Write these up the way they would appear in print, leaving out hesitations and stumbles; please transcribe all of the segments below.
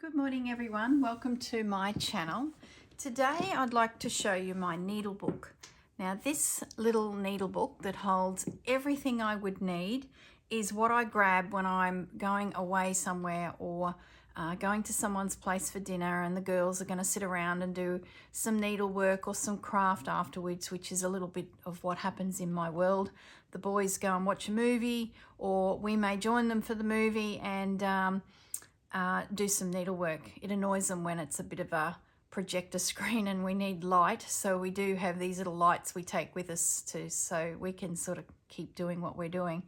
Good morning everyone, welcome to my channel. Today I'd like to show you my needle book. Now this little needle book that holds everything I would need is what I grab when I'm going away somewhere or going to someone's place for dinner and the girls are going to sit around and do some needlework or some craft afterwards, which is a little bit of what happens in my world. The boys go and watch a movie, or we may join them for the movie and do some needlework. It annoys them when it's a bit of a projector screen and we need light, so we do have these little lights we take with us so we can sort of keep doing what we're doing.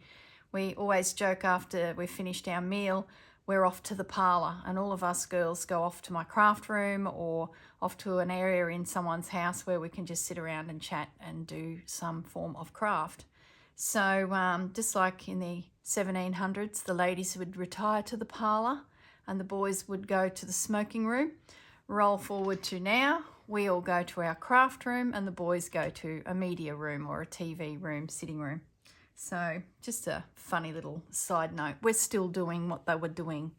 We always joke after we've finished our meal, we're off to the parlour, and all of us girls go off to my craft room or off to an area in someone's house where we can just sit around and chat and do some form of craft. So just like in the 1700s, the ladies would retire to the parlour and the boys would go to the smoking room. Roll forward to now, we all go to our craft room and the boys go to a media room or a TV room, sitting room. So just a funny little side note. We're still doing what they were doing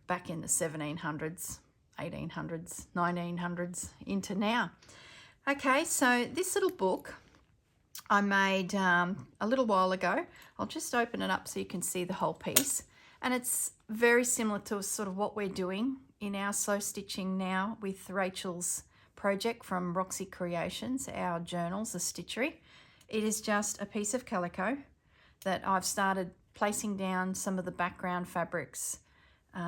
back in the 1700s, 1800s, 1900s into now. Okay, so this little book I made a little while ago. I'll just open it up so you can see the whole piece. And it's very similar to sort of what we're doing in our Slow Stitching now with Rachel's project from Roxy Creations, our journals, the Stitchery. It is just a piece of calico that I've started placing down some of the background fabrics,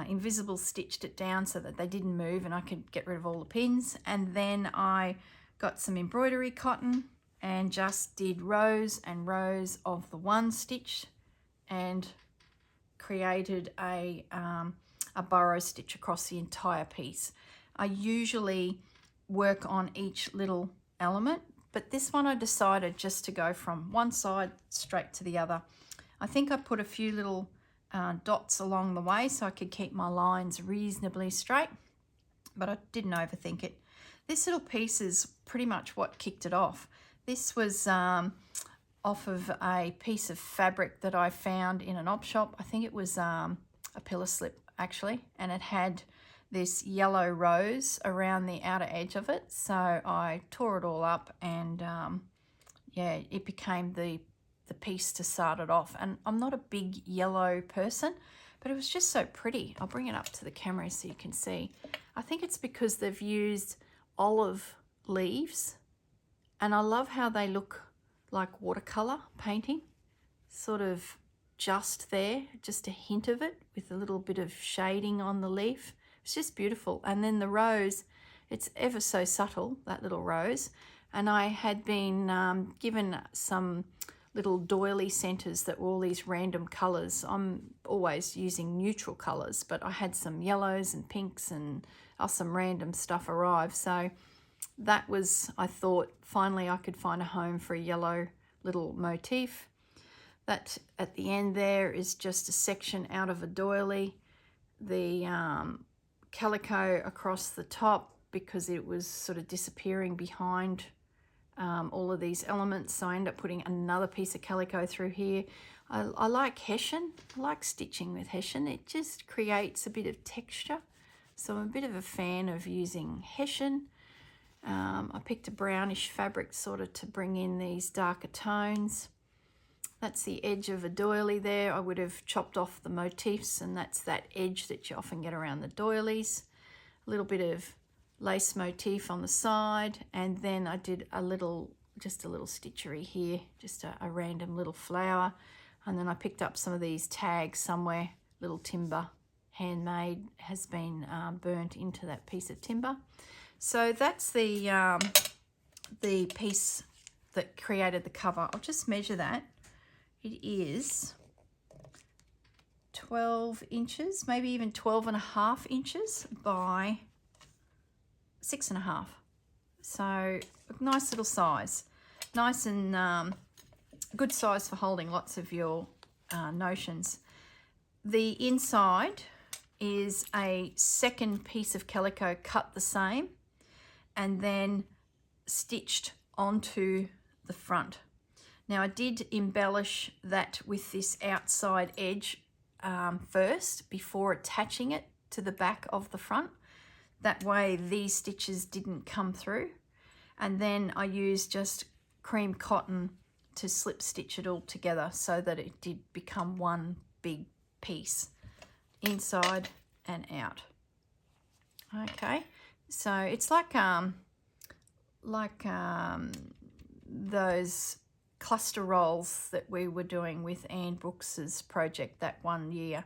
invisible stitched it down so that they didn't move and I could get rid of all the pins. And then I got some embroidery cotton and just did rows and rows of the one stitch and created a burrow stitch across the entire piece. I usually work on each little element, but this one I decided just to go from one side straight to the other. I think I put a few little dots along the way so I could keep my lines reasonably straight, but I didn't overthink it. This little piece is pretty much what kicked it off. This was off of a piece of fabric that I found in an op shop. I think it was a pillar slip actually, and it had this yellow rose around the outer edge of it. So I tore it all up and yeah, it became the piece to start it off. And I'm not a big yellow person, but it was just so pretty. I'll bring it up to the camera so you can see. I think it's because they've used olive leaves, and I love how they look like watercolor painting, sort of just there, just a hint of it with a little bit of shading on the leaf. It's just beautiful. And then the rose, it's ever so subtle, that little rose. And I had been given some little doily centers that were all these random colors. I'm always using neutral colors, but I had some yellows and pinks and some random stuff arrive. So that was, I thought, finally I could find a home for a yellow little motif. That at the end there is just a section out of a doily. The calico across the top because it was sort of disappearing behind all of these elements. So I ended up putting another piece of calico through here. I like Hessian. I like stitching with Hessian. It just creates a bit of texture. So I'm a bit of a fan of using Hessian. I picked a brownish fabric sort of to bring in these darker tones. That's the edge of a doily there. I would have chopped off the motifs, and that's that edge that you often get around the doilies. A little bit of lace motif on the side, and then I did just a little stitchery here, just a random little flower. And then I picked up some of these tags somewhere, little timber, handmade, has been burnt into that piece of timber. So that's the piece that created the cover. I'll just measure that. It is 12 inches, maybe even 12.5 inches by 6.5. So a nice little size. Nice and good size for holding lots of your notions. The inside is a second piece of calico cut the same and then stitched onto the front. Now I did embellish that with this outside edge first before attaching it to the back of the front. That way these stitches didn't come through. And then I used just cream cotton to slip stitch it all together so that it did become one big piece, inside and out. Okay, so it's like those cluster rolls that we were doing with Anne Brooks's project that one year.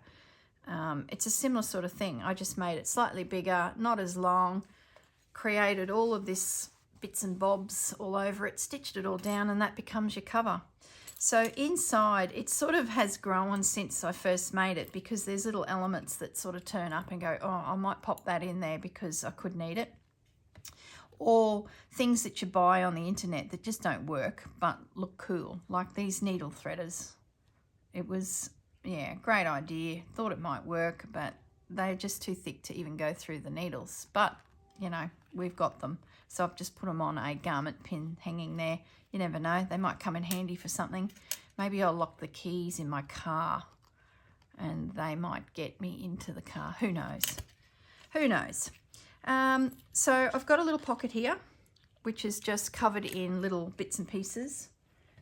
It's a similar sort of thing. I just made it slightly bigger, not as long, created all of this bits and bobs all over it, stitched it all down, and that becomes your cover. So inside, it sort of has grown since I first made it, because there's little elements that sort of turn up and go, oh, I might pop that in there because I could need it. Or things that you buy on the internet that just don't work but look cool, like these needle threaders. It was, yeah, great idea. Thought it might work, but they're just too thick to even go through the needles. But, you know, we've got them. So I've just put them on a garment pin hanging there. You never know, they might come in handy for something. Maybe I'll lock the keys in my car and they might get me into the car. Who knows? Who knows? So I've got a little pocket here, which is just covered in little bits and pieces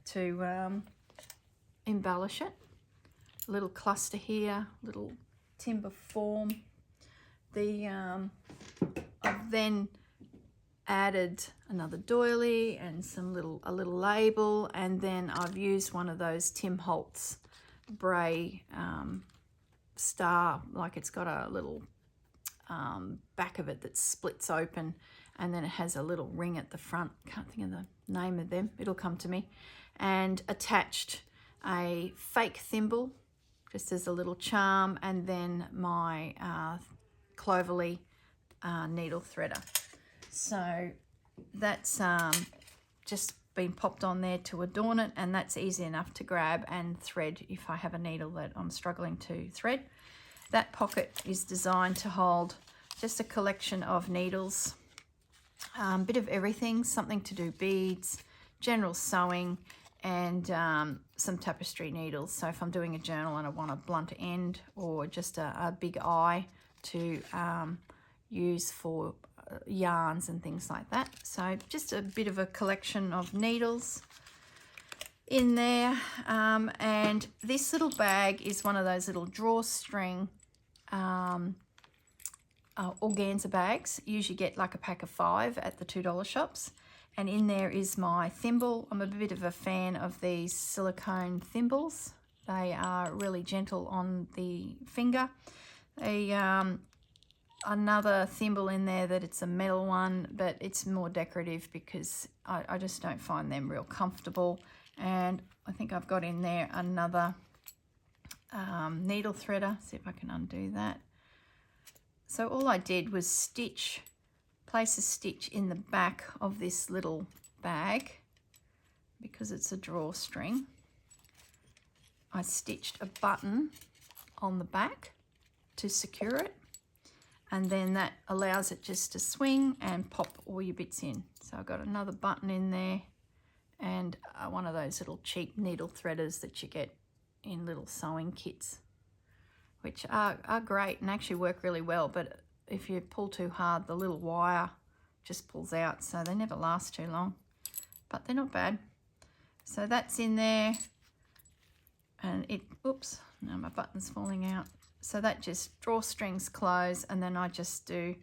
to embellish it. A little cluster here, little timber form. I've then added another doily and a little label, and then I've used one of those Tim Holtz Bray star, like it's got a little back of it that splits open, and then it has a little ring at the front. Can't think of the name of them, it'll come to me. And attached a fake thimble just as a little charm, and then my Cloverleaf needle threader. So that's just been popped on there to adorn it, and that's easy enough to grab and thread if I have a needle that I'm struggling to thread. That pocket is designed to hold just a collection of needles, bit of everything, something to do beads, general sewing, and some tapestry needles. So if I'm doing a journal and I want a blunt end or just a big eye to use for yarns and things like that. So just a bit of a collection of needles in there. And this little bag is one of those little drawstring organza bags. You usually get like a pack of 5 at the $2 shops. And in there is my thimble. I'm a bit of a fan of these silicone thimbles. They are really gentle on the finger. Another thimble in there that it's a metal one, but it's more decorative because I just don't find them real comfortable. And I think I've got in there another needle threader. See if I can undo that. So all I did was place a stitch in the back of this little bag because it's a drawstring. I stitched a button on the back to secure it, and then that allows it just to swing and pop all your bits in. So I've got another button in there, and one of those little cheap needle threaders that you get in little sewing kits, which are great and actually work really well, but if you pull too hard, the little wire just pulls out, so they never last too long, but they're not bad. So that's in there, and oops, now my button's falling out. So that just drawstrings close, and then I just do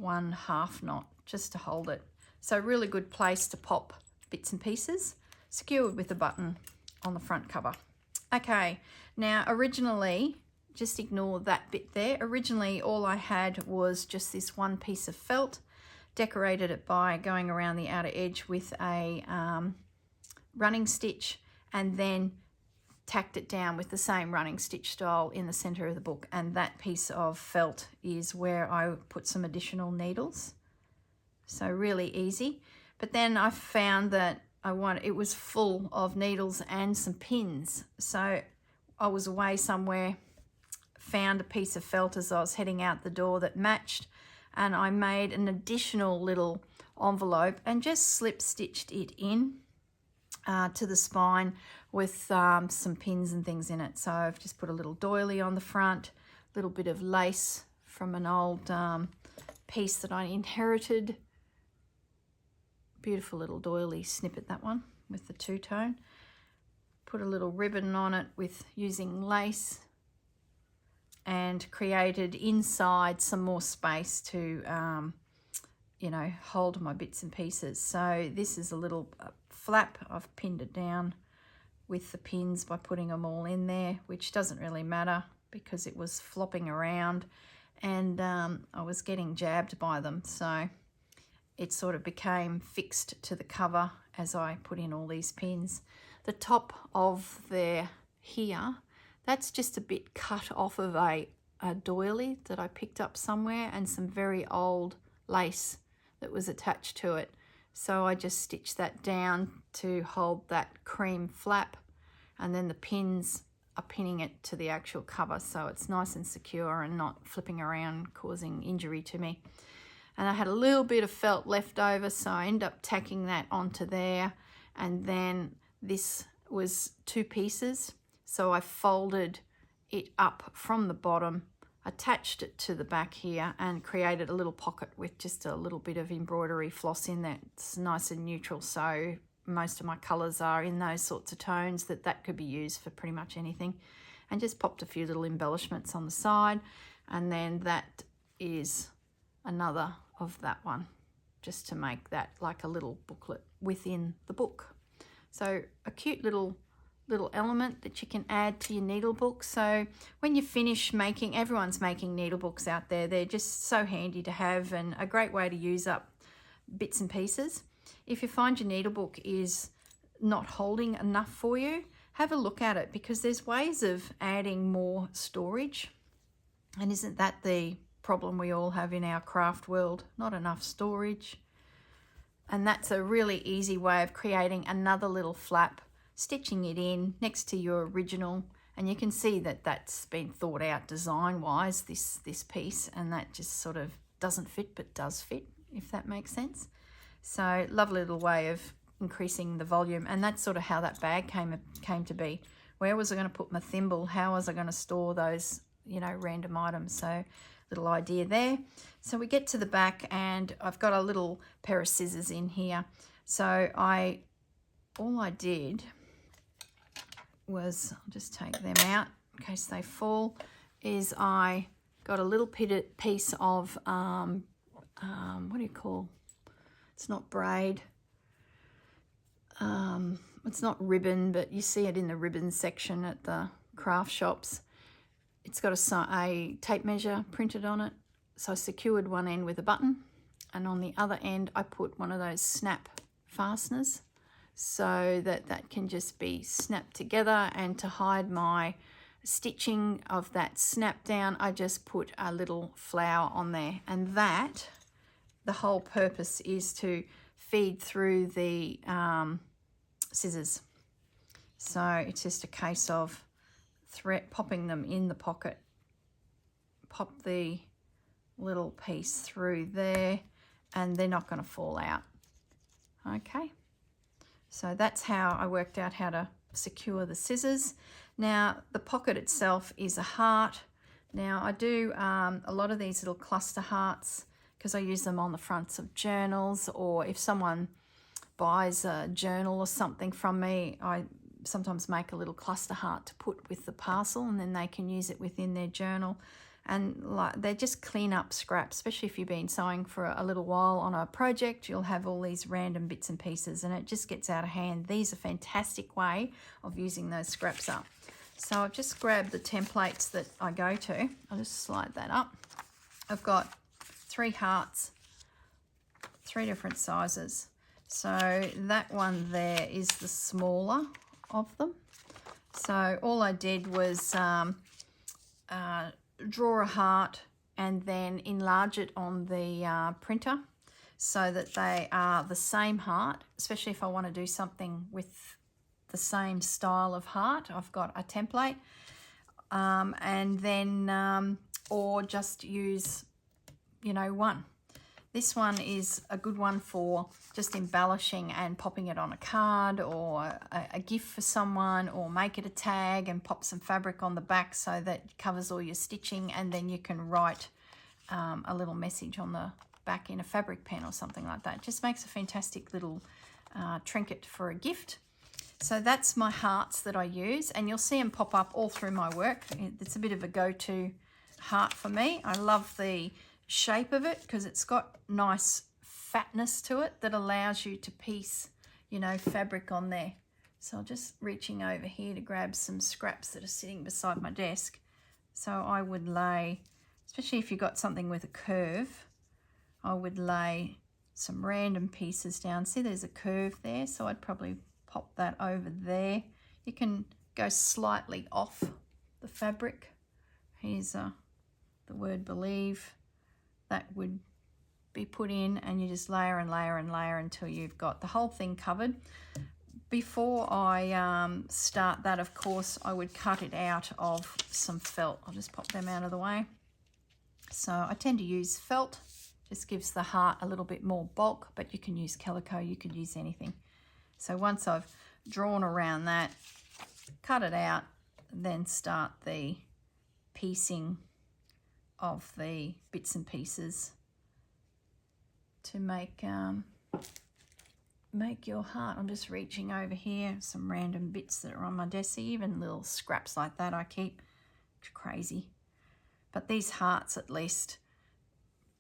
1/2 knot just to hold it. So really good place to pop bits and pieces, secured with a button on the front cover. Okay, now originally, just ignore that bit there. Originally, all I had was just this one piece of felt, decorated it by going around the outer edge with a running stitch, and then tacked it down with the same running stitch style in the center of the book. And that piece of felt is where I put some additional needles. So really easy. But then I found that it was full of needles and some pins. So I was away somewhere, found a piece of felt as I was heading out the door that matched, and I made an additional little envelope and just slip stitched it in to the spine with some pins and things in it. So I've just put a little doily on the front, a little bit of lace from an old piece that I inherited. Beautiful little doily snippet, that one, with the two-tone. Put a little ribbon on it with using lace, and created inside some more space to you know, hold my bits and pieces. So this is a little flap. I've pinned it down with the pins by putting them all in there, which doesn't really matter because it was flopping around, and I was getting jabbed by them, so it sort of became fixed to the cover as I put in all these pins. The top of there here, that's just a bit cut off of a doily that I picked up somewhere, and some very old lace that was attached to it. So I just stitched that down to hold that cream flap, and then the pins are pinning it to the actual cover, so it's nice and secure and not flipping around causing injury to me. And I had a little bit of felt left over, so I ended up tacking that onto there. And then this was 2 pieces, so I folded it up from the bottom, attached it to the back here, and created a little pocket with just a little bit of embroidery floss in there. It's nice and neutral, so most of my colours are in those sorts of tones that could be used for pretty much anything. And just popped a few little embellishments on the side, and then that is another of that one, just to make that like a little booklet within the book. So a cute little element that you can add to your needle book. So when you finish making, everyone's making needle books out there, they're just so handy to have and a great way to use up bits and pieces. If you find your needle book is not holding enough for you, have a look at it, because there's ways of adding more storage. And isn't that the problem we all have in our craft world? Not enough storage. And that's a really easy way of creating another little flap, stitching it in next to your original, and you can see that that's been thought out design wise, this piece, and that just sort of doesn't fit but does fit, if that makes sense. So lovely little way of increasing the volume, and that's sort of how that bag came to be. Where was I going to put my thimble? How was I going to store those, you know, random items? So little idea there. So we get to the back, and I've got a little pair of scissors in here. So all I did was, I'll just take them out in case they fall, is I got a little piece of what do you call, it's not braid, it's not ribbon, but you see it in the ribbon section at the craft shops. It's got a tape measure printed on it, so I secured one end with a button, and on the other end I put one of those snap fasteners, so that can just be snapped together. And to hide my stitching of that snap down, I just put a little flower on there, and that, the whole purpose is to feed through the scissors. So it's just a case of popping them in the pocket, pop the little piece through there, and they're not going to fall out. Okay, so that's how I worked out how to secure the scissors. Now the pocket itself is a heart. Now I do a lot of these little cluster hearts because I use them on the fronts of journals, or if someone buys a journal or something from me, I sometimes make a little cluster heart to put with the parcel, and then they can use it within their journal. And they just clean up scraps, especially if you've been sewing for a little while on a project. You'll have all these random bits and pieces, and it just gets out of hand. These are a fantastic way of using those scraps up. So I've just grabbed the templates that I go to. I'll just slide that up. I've got 3 hearts, 3 different sizes. So that one there is the smaller of them. So all I did was draw a heart and then enlarge it on the printer so that they are the same heart, especially if I want to do something with the same style of heart. I've got a template, and then or just use, you know, one. This one is a good one for just embellishing and popping it on a card, or a gift for someone, or make it a tag and pop some fabric on the back so that it covers all your stitching, and then you can write a little message on the back in a fabric pen or something like that. It just makes a fantastic little trinket for a gift. So that's my hearts that I use, and you'll see them pop up all through my work. It's a bit of a go-to heart for me. I love the shape of it because it's got nice fatness to it that allows you to piece, you know, fabric on there. So I'm just reaching over here to grab some scraps that are sitting beside my desk. So I would lay, especially if you've got something with a curve, I would lay some random pieces down. See, there's a curve there, so I'd probably pop that over there. You can go slightly off the fabric. Here's the word believe. That would be put in, and you just layer and layer and layer until you've got the whole thing covered. Before I start that, of course, I would cut it out of some felt. I'll just pop them out of the way. So I tend to use felt. Just gives the heart a little bit more bulk, but you can use calico, you could use anything. So once I've drawn around that, cut it out, then start the piecing of the bits and pieces to make your heart. I'm just reaching over here, some random bits that are on my desk, even little scraps like that I keep. It's crazy. But these hearts at least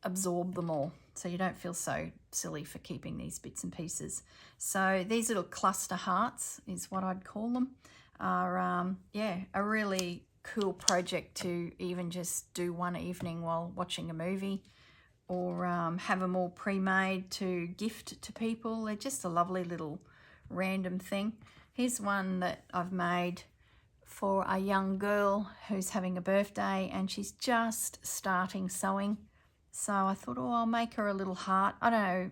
absorb them all, so you don't feel so silly for keeping these bits and pieces. So these little cluster hearts is what I'd call them, are yeah, a really cool project to even just do one evening while watching a movie, or have them all pre-made to gift to people. They're just a lovely little random thing. Here's one that I've made for a young girl who's having a birthday and she's just starting sewing. So I thought, oh, I'll make her a little heart. I don't know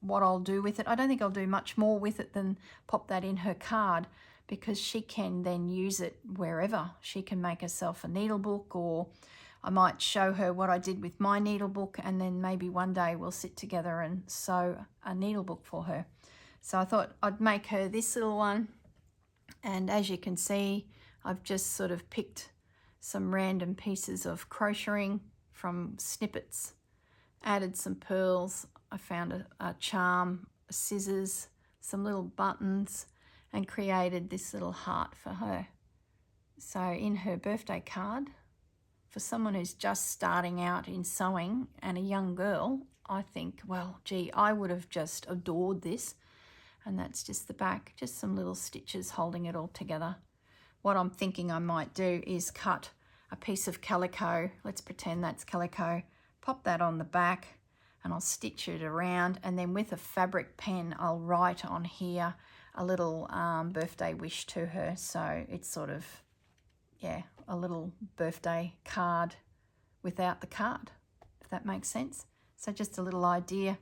what I'll do with it. I don't think I'll do much more with it than pop that in her card, because she can then use it wherever. She can make herself a needle book, or I might show her what I did with my needle book, and then maybe one day we'll sit together and sew a needle book for her. So I thought I'd make her this little one. And as you can see, I've just sort of picked some random pieces of crocheting from snippets, added some pearls. I found a charm, scissors, some little buttons, and created this little heart for her. So in her birthday card, for someone who's just starting out in sewing and a young girl, I think, well, gee, I would have just adored this. And that's just the back, just some little stitches holding it all together. What I'm thinking I might do is cut a piece of calico. Let's pretend that's calico. Pop that on the back and I'll stitch it around, and then with a fabric pen I'll write on here a little birthday wish to her. So it's sort of, yeah, a little birthday card without the card, if that makes sense. So just a little idea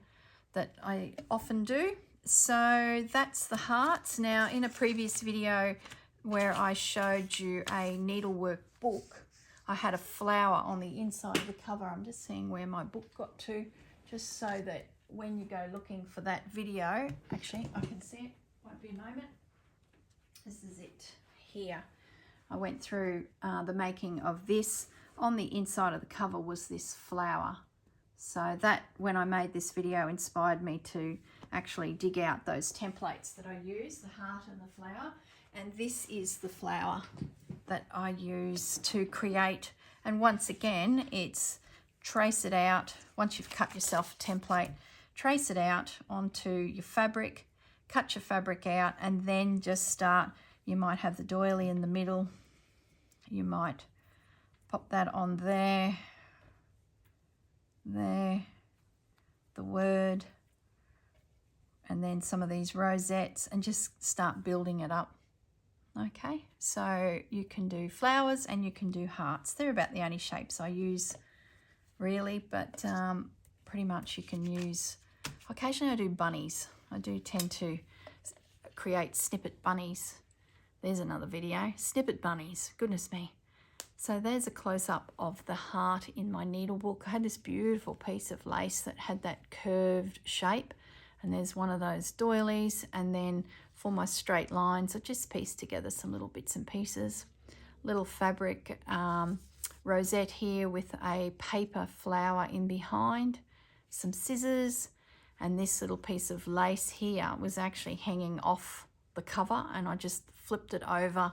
that I often do. So that's the hearts. Now, in a previous video where I showed you a needlework book, I had a flower on the inside of the cover. I'm just seeing where my book got to, just so that when you go looking for that video, actually I can see it, won't be a moment. This is it here. I went through the making of this. On the inside of the cover was this flower. So that, when I made this video, inspired me to actually dig out those templates that I use, the heart and the flower. And this is the flower that I use to create. And once again, it's trace it out. Once you've cut yourself a template, trace it out onto your fabric, cut your fabric out, and then just start. You might have the doily in the middle. You might pop that on there, the word, and then some of these rosettes, and just start building it up. Okay, so you can do flowers and you can do hearts. They're about the only shapes I use, really, but pretty much you can use, occasionally I do bunnies. I do tend to create snippet bunnies. There's another video, snippet bunnies, goodness me. So there's a close-up of the heart in my needle book. I had this beautiful piece of lace that had that curved shape, and there's one of those doilies, and then for my straight lines I just pieced together some little bits and pieces, little fabric rosette here with a paper flower in behind, some scissors, and this little piece of lace here was actually hanging off the cover, and I just flipped it over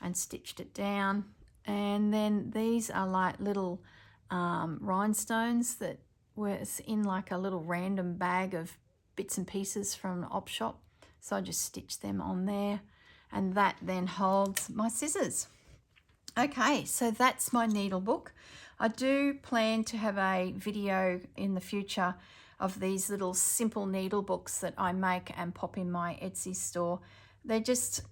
and stitched it down. And then these are like little rhinestones that was in like a little random bag of bits and pieces from an op shop. So I just stitched them on there, and that then holds my scissors. Okay, so that's my needle book. I do plan to have a video in the future of these little simple needle books that I make and pop in my Etsy store. They're just,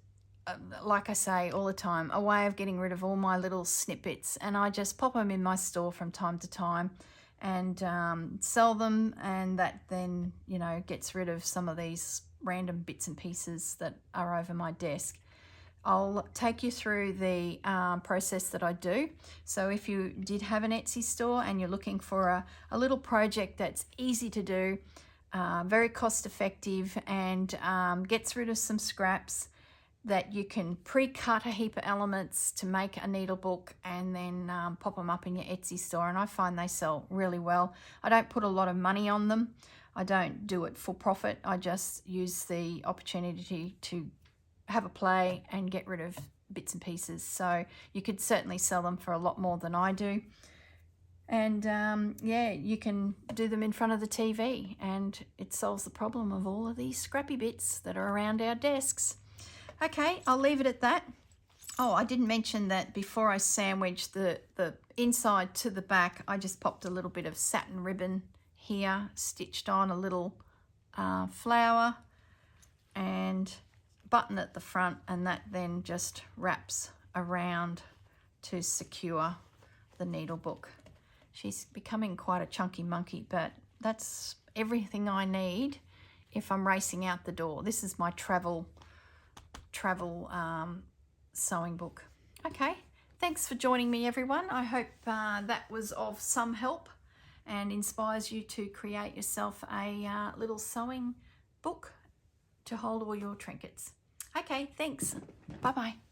like I say all the time, a way of getting rid of all my little snippets, and I just pop them in my store from time to time and sell them, and that then, you know, gets rid of some of these random bits and pieces that are over my desk. I'll take you through the process that I do. So if you did have an Etsy store and you're looking for a little project that's easy to do, very cost effective, and gets rid of some scraps, that you can pre-cut a heap of elements to make a needle book and then pop them up in your Etsy store, and I find they sell really well. I don't put a lot of money on them. I don't do it for profit. I just use the opportunity to have a play and get rid of bits and pieces. So you could certainly sell them for a lot more than I do. And yeah, you can do them in front of the TV, and it solves the problem of all of these scrappy bits that are around our desks. Okay, I'll leave it at that. Oh, I didn't mention that before I sandwiched the inside to the back, I just popped a little bit of satin ribbon here, stitched on a little flower and button at the front, and that then just wraps around to secure the needle book. She's becoming quite a chunky monkey, but that's everything I need if I'm racing out the door. This is my travel sewing book. Okay, thanks for joining me, everyone. I hope that was of some help and inspires you to create yourself a little sewing book to hold all your trinkets. Okay, thanks. Bye-bye.